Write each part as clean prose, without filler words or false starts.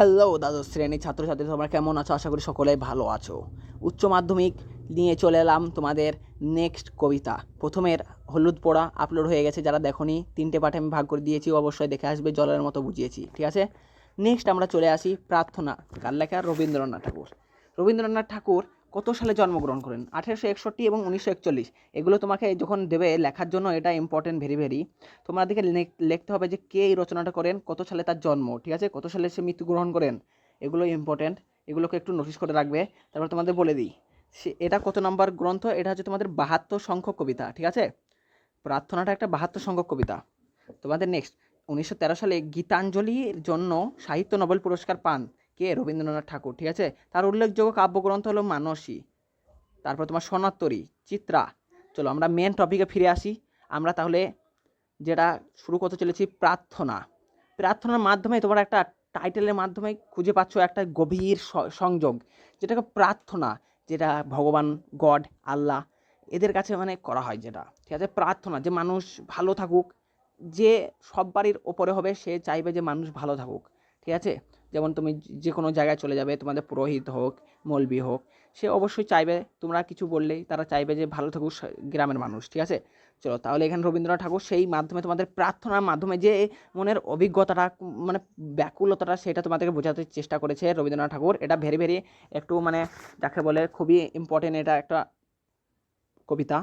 Hello দ্বাদশ শ্রেণীর ছাত্রছাত্রী, তোমরা কেমন আছো? আশা করি সকলেই ভালো আছো। উচ্চ মাধ্যমিক নিয়ে চলে এলাম তোমাদের নেক্সট কবিতা। প্রথমের হলুদ পোড়া আপলোড হয়ে গেছে, যারা দেখোনি 3টে পার্টে আমি ভাগ করে দিয়েছি, অবশ্যই দেখে আসবে। জলের মতো বুঝিয়েছি, ঠিক আছে। নেক্সট আমরা চলে আসি প্রার্থনা। কার লেখা? রবীন্দ্রনাথ ঠাকুর। রবীন্দ্রনাথ ঠাকুর কত সালে জন্মগ্রহণ করেন? 1861 এবং 1941। এগুলো তোমাকে যখন দেবে লেখার জন্য, এটা ইম্পর্টেন্ট, ভেরি তোমাদেরকে লিখতে হবে যে কে এই রচনাটা করেন, কত সালে তার জন্ম, ঠিক আছে, কত সালে সে মৃত্যুগ্রহণ করেন। এগুলো ইম্পর্টেন্ট, এগুলোকে একটু নোটিস করে রাখবে। তারপর তোমাদের বলে দিই এটা কত নম্বর গ্রন্থ। এটা হচ্ছে তোমাদের 72 সংখ্যক কবিতা, ঠিক আছে। প্রার্থনাটা একটা 72 সংখ্যক কবিতা। তোমাদের নেক্সট 1913 সালে গীতাঞ্জলির জন্য সাহিত্য নোবেল পুরস্কার পান কে? রবীন্দ্রনাথ ঠাকুর, ঠিক আছে। তার উল্লেখযোগ্য কাব্যগ্রন্থ হলো মানসী, তারপর তোমার সোনাত্তরী, চিত্রা। চলো আমরা মেন টপিকে ফিরে আসি। আমরা তাহলে যেটা শুরু করতে চলেছি, প্রার্থনা। প্রার্থনার মাধ্যমে তোমরা একটা টাইটেলের মাধ্যমে খুঁজে পাচ্ছ একটা গভীর সংযোগ, যেটাকে প্রার্থনা, যেটা ভগবান, গড, আল্লাহ, এদের কাছে মানে করা হয়, যেটা, ঠিক আছে। প্রার্থনা যে মানুষ ভালো থাকুক, যে সব বাড়ির ওপরে হবে সে চাইবে যে মানুষ ভালো থাকুক, ঠিক আছে। যেমন তুমি যে কোনো জায়গায় চলে যাবে, তোমাদের পুরোহিত হোক, মৌলবি হোক, সে অবশ্যই চাইবে, তোমরা কিছু বললেই তারা চাইবে যে ভালো থাকুক গ্রামের মানুষ, ঠিক আছে। চলো তাহলে এখানে রবীন্দ্রনাথ ঠাকুর সেই মাধ্যমে, তোমাদের প্রার্থনার মাধ্যমে যে মনের অভিজ্ঞতাটা, মানে ব্যাকুলতাটা, সেটা তোমাদেরকে বোঝাতে চেষ্টা করেছে রবীন্দ্রনাথ ঠাকুর। এটা ভেরি একটু মানে যাকে বলে খুবই ইম্পর্টেন্ট, এটা একটা কবিতা।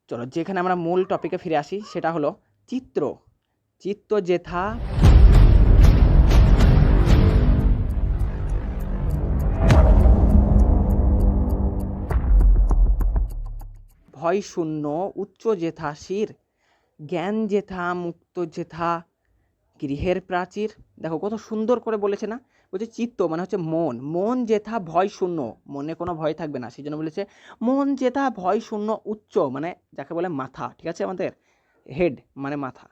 চলো যেখানে আমরা মূল টপিকে ফিরে আসি, সেটা হলো চিত্র। চিত্ত যেথা ভয় শূন্য, উচ্চ যেথা শির, জ্ঞান যেথা মুক্ত যেথা গৃহের প্রাচীর। দেখো কত সুন্দর করে বলেছে না? বলছে চিত্ত মানে হচ্ছে মন, মন যেথা ভয় শূন্য, মনে কোনো ভয় থাকবে না, সেই জন্য বলেছে মন যেথা ভয় শূন্য, উচ্চ মানে যাকে বলে মাথা, ঠিক আছে, আমাদের হেড মানে মাথা।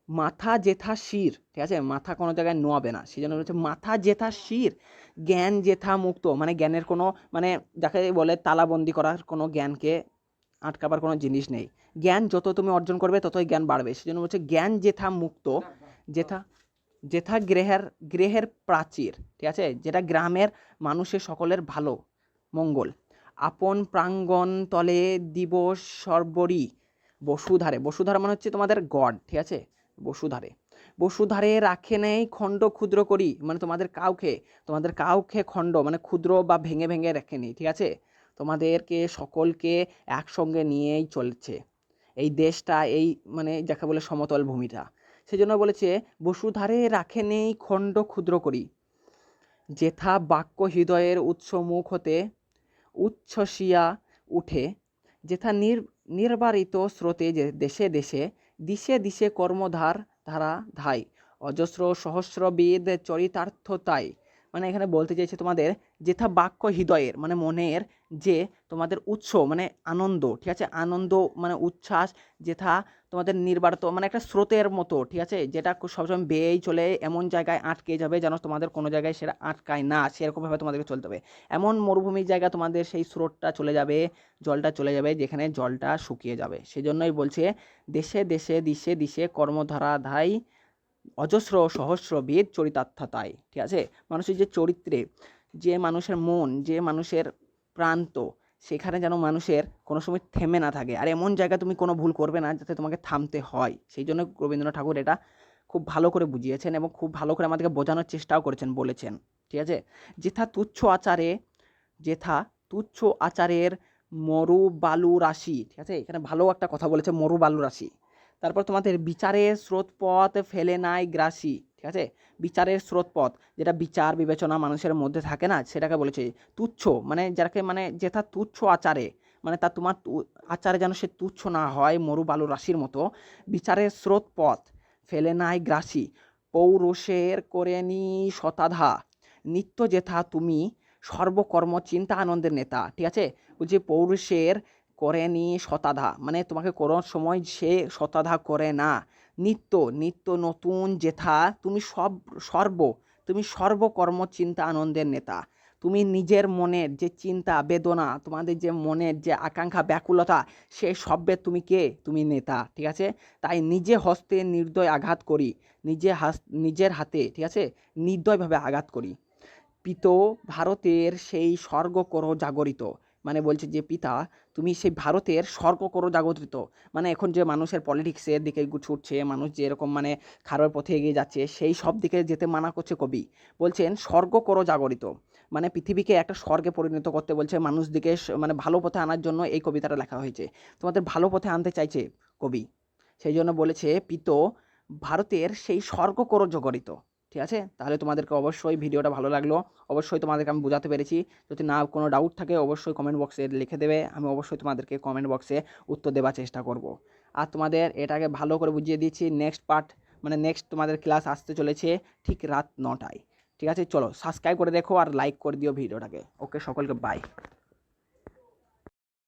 মাথা যেথা শির, ঠিক আছে, মাথা কোনো জায়গায় নোয়াবে না, সেই জন্য বলেছে মাথা যেথা শির, জ্ঞান যেথা মুক্ত, মানে জ্ঞানের কোনো মানে যাকে বলে তালাবন্দি করার কোনো জ্ঞানকে আটকাবার কোনো জিনিস নেই। জ্ঞান যত তুমি অর্জন করবে ততই জ্ঞান বাড়বে, সেই জন্য বলছে জ্ঞান যেথা মুক্ত, যেথা যেথা গৃহের প্রাচীর, ঠিক আছে, যেটা গ্রামের মানুষের সকলের ভালো মঙ্গল। আপন প্রাঙ্গণ তলে দিবস সর্বরি, বসুধারে, বসুধারা মানে হচ্ছে তোমাদের গড, ঠিক আছে। বসুধারে, বসুধারে রাখে নেই খণ্ড ক্ষুদ্র করি, মানে তোমাদের কাউকে খণ্ড মানে ক্ষুদ্র বা ভেঙে ভেঙে রাখেনি, ঠিক আছে। তোমাদেরকে সকলকে একসঙ্গে নিয়েই চলছে এই দেশটা, এই মানে যাকে বলে সমতল ভূমিটা। সেই জন্য বলেছে বসুধারে রাখে নেই খণ্ড ক্ষুদ্র করি, যেথা বাক্য হৃদয়ের উৎস মুখ হতে উচ্ছ্বসিয়া উঠে, যেথা নির্বারিত স্রোতে যে দেশে দেশে দিশে দিশে কর্মধার ধারা ধাই, অজস্র সহস্রবিদ চরিতার্থ তাই। মানে এখানে বলতে চাইছে তোমাদের যেথা বাক্য হৃদয়ের মানে মনের যে তোমাদের উৎস মানে আনন্দ, ঠিক আছে, আনন্দ মানে উচ্ছ্বাস, যেথা তোমাদের নির্বারিত মানে একটা স্রোতের মতো, ঠিক আছে, যেটা সবসময় বেয়েই চলে, এমন জায়গায় আটকে যাবে যেন তোমাদের কোনো জায়গায় সেটা আটকায় না, সেরকমভাবে তোমাদেরকে চলতে হবে। এমন মরুভূমির জায়গা তোমাদের সেই স্রোতটা চলে যাবে, জলটা চলে যাবে, যেখানে জলটা শুকিয়ে যাবে। সেজন্যই বলছে দেশে দেশে দিশে দিশে কর্মধারা ধাই, অজস্র সহস্রবিদ চরিতার্থতাই, ঠিক আছে। মানুষের যে চরিত্রে, যে মানুষের মন, যে মানুষের প্রান্ত, সেখানে যেন মানুষের কোনো সময় থেমে না থাকে, আর এমন জায়গায় তুমি কোনো ভুল করবে না যাতে তোমাকে থামতে হয়। সেই জন্য রবীন্দ্রনাথ ঠাকুর এটা খুব ভালো করে বুঝিয়েছেন এবং খুব ভালো করে আমাদেরকে বোঝানোর চেষ্টাও করেছেন, বলেছেন, ঠিক আছে। যেথা তুচ্ছ আচারে, যেথা তুচ্ছ আচারের মরু বালু রাশি, ঠিক আছে, এখানে ভালো একটা কথা বলেছে, মরু বালু রাশি। তারপর তোমাদের বিচারের স্রোতপথ ফেলে নাই গ্রাসী, ঠিক আছে। বিচারের স্রোতপথ, যেটা বিচার বিবেচনা মানুষের মধ্যে থাকে না, সেটাকে বলেছে তুচ্ছ, মানে যাকে মানে যেথা তুচ্ছ আচারে, মানে তা তোমার আচারে যেন সে তুচ্ছ না হয়, মরু বালু রাশির মতো। বিচারের স্রোতপথ ফেলে নাই গ্রাসী, পৌরুষের করে নি শতাধা, নিত্য যেথা তুমি সর্বকর্ম চিন্তা আনন্দের নেতা, ঠিক আছে। বলছে পৌরুষের করেনি শতাধা, মানে তোমাকে কোনো সময় সে শতাধা করে না। নিত্য নিত্য নতুন যেথা তুমি তুমি সর্বকর্ম চিন্তা আনন্দের নেতা। তুমি নিজের মনের যে চিন্তা বেদনা, তোমাদের যে মনের যে আকাঙ্ক্ষা ব্যাকুলতা, সেই সবের তুমি কে? তুমি নেতা, ঠিক আছে? তাই নিজে হস্তে নির্দয় আঘাত করি, নিজের হাতে, ঠিক আছে, নির্দয়ভাবে আঘাত করি। পিত ভারতের সেই স্বর্গ করো জাগরিত, মানে বলছে যে পিতা তুমি সেই ভারতের স্বর্গ করো জাগরিত, মানে এখন যে মানুষের পলিটিক্সের দিকে ছুটছে, মানুষ যে এরকম মানে খারাপের পথে এগিয়ে যাচ্ছে, সেই সব দিকে যেতে মানা করছে কবি। বলছেন স্বর্গ করো জাগরিত, মানে পৃথিবীকে একটা স্বর্গে পরিণত করতে বলছে, মানুষ দিকে মানে ভালো পথে আনার জন্য এই কবিতাটা লেখা হয়েছে। তোমাদের ভালো পথে আনতে চাইছে কবি, সেই জন্য বলেছে পিত ভারতের সেই স্বর্গ করো জাগরিত। ঠিক আছে? তাহলে তোমাদেরকে অবশ্যই ভিডিওটা ভালো লাগলো। অবশ্যই তোমাদেরকে আমি বোঝাতে পেরেছি। যদি না কোনো ডাউট থাকে অবশ্যই কমেন্ট বক্সে লিখে দেবে। আমি অবশ্যই তোমাদেরকে কমেন্ট বক্সে উত্তর দেওয়ার চেষ্টা করব। আর তোমাদের এটাকে ভালো করে বুঝিয়ে দিচ্ছি। নেক্সট পার্ট মানে নেক্সট তোমাদের ক্লাস আসতে চলেছে ঠিক রাত ৯টায়। ঠিক আছে? চলো সাবস্ক্রাইব করে দেখো আর লাইক করে দিও ভিডিওটাকে। ওকে, সকলকে বাই।